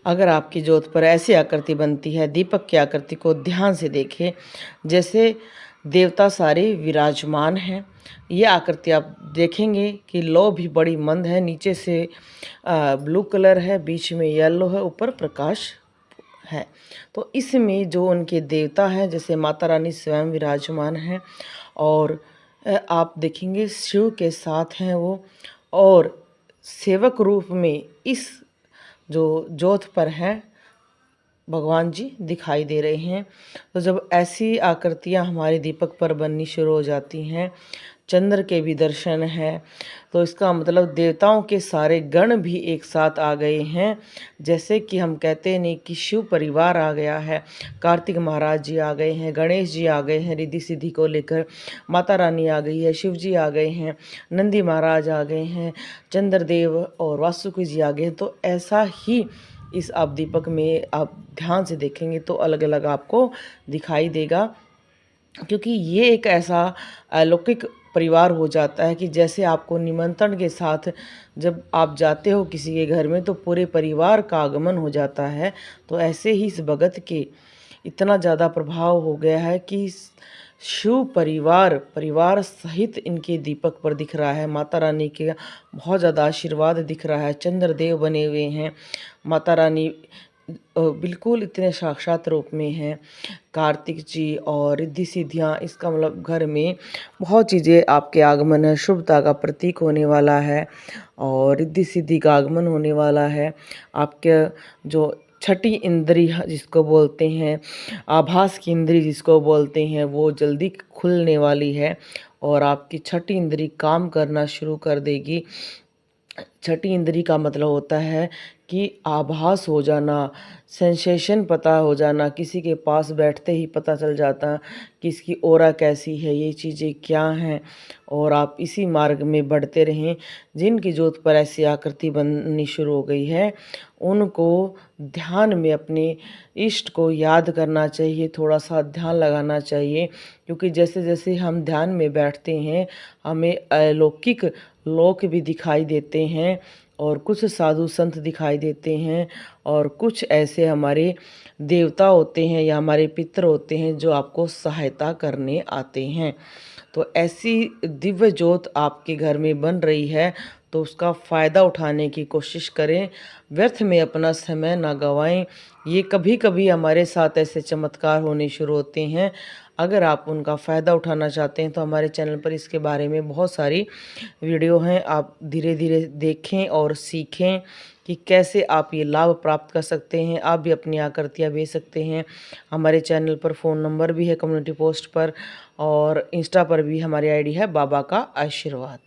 अगर आपकी जोत पर ऐसी आकृति बनती है, दीपक की आकृति को ध्यान से देखें, जैसे देवता सारे विराजमान हैं। ये आकृति आप देखेंगे कि लौ भी बड़ी मंद है, नीचे से ब्लू कलर है, बीच में येलो है, ऊपर प्रकाश है। तो इसमें जो उनके देवता हैं, जैसे माता रानी स्वयं विराजमान हैं, और आप देखेंगे शिव के साथ हैं वो, और सेवक रूप में इस जो जोत पर हैं भगवान जी दिखाई दे रहे हैं। तो जब ऐसी आकृतियाँ हमारे दीपक पर बननी शुरू हो जाती हैं, चंद्र के भी दर्शन है, तो इसका मतलब देवताओं के सारे गण भी एक साथ आ गए हैं। जैसे कि हम कहते हैं नहीं कि शिव परिवार आ गया है, कार्तिक महाराज जी आ गए हैं, गणेश जी आ गए हैं रिद्धि सिद्धि को लेकर, माता रानी आ गई है, शिव जी आ गए हैं, नंदी महाराज आ गए हैं, चंद्रदेव और वासुकी जी आ गए हैं। तो ऐसा ही इस आप दीपक में आप ध्यान से देखेंगे तो अलग अलग आपको दिखाई देगा, क्योंकि ये एक ऐसा अलौकिक परिवार हो जाता है कि जैसे आपको निमंत्रण के साथ जब आप जाते हो किसी के घर में तो पूरे परिवार का आगमन हो जाता है। तो ऐसे ही इस भगत के इतना ज़्यादा प्रभाव हो गया है कि शिव परिवार सहित इनके दीपक पर दिख रहा है। माता रानी के बहुत ज़्यादा आशीर्वाद दिख रहा है, चंद्रदेव बने हुए हैं, माता रानी बिल्कुल इतने साक्षात रूप में हैं, कार्तिक जी और रिद्धि सिद्धियाँ, इसका मतलब घर में बहुत चीज़ें आपके आगमन है, शुभता का प्रतीक होने वाला है और रिद्धि सिद्धि का आगमन होने वाला है। आपके जो छठी इंद्री जिसको बोलते हैं, आभास की इंद्री जिसको बोलते हैं, वो जल्दी खुलने वाली है और आपकी छठी इंद्री काम करना शुरू कर देगी। छठी इंद्री का मतलब होता है कि आभास हो जाना, सेंसेशन पता हो जाना, किसी के पास बैठते ही पता चल जाता कि इसकी ऑरा कैसी है, ये चीज़ें क्या हैं, और आप इसी मार्ग में बढ़ते रहें। जिनकी जोत पर ऐसी आकृति बननी शुरू हो गई है, उनको ध्यान में अपने इष्ट को याद करना चाहिए, थोड़ा सा ध्यान लगाना चाहिए, क्योंकि जैसे जैसे हम ध्यान में बैठते हैं हमें अलौकिक लोक भी दिखाई देते हैं और कुछ साधु संत दिखाई देते हैं और कुछ ऐसे हमारे देवता होते हैं या हमारे पितर होते हैं जो आपको सहायता करने आते हैं। तो ऐसी दिव्य ज्योत आपके घर में बन रही है तो उसका फ़ायदा उठाने की कोशिश करें, व्यर्थ में अपना समय ना गंवाएं। ये कभी कभी हमारे साथ ऐसे चमत्कार होने शुरू होते हैं। अगर आप उनका फ़ायदा उठाना चाहते हैं तो हमारे चैनल पर इसके बारे में बहुत सारी वीडियो हैं, आप धीरे धीरे देखें और सीखें कि कैसे आप ये लाभ प्राप्त कर सकते हैं। आप भी अपनी आकृतियाँ भेज सकते हैं। हमारे चैनल पर फ़ोन नंबर भी है कम्युनिटी पोस्ट पर, और इंस्टा पर भी हमारी आईडी है बाबा का आशीर्वाद।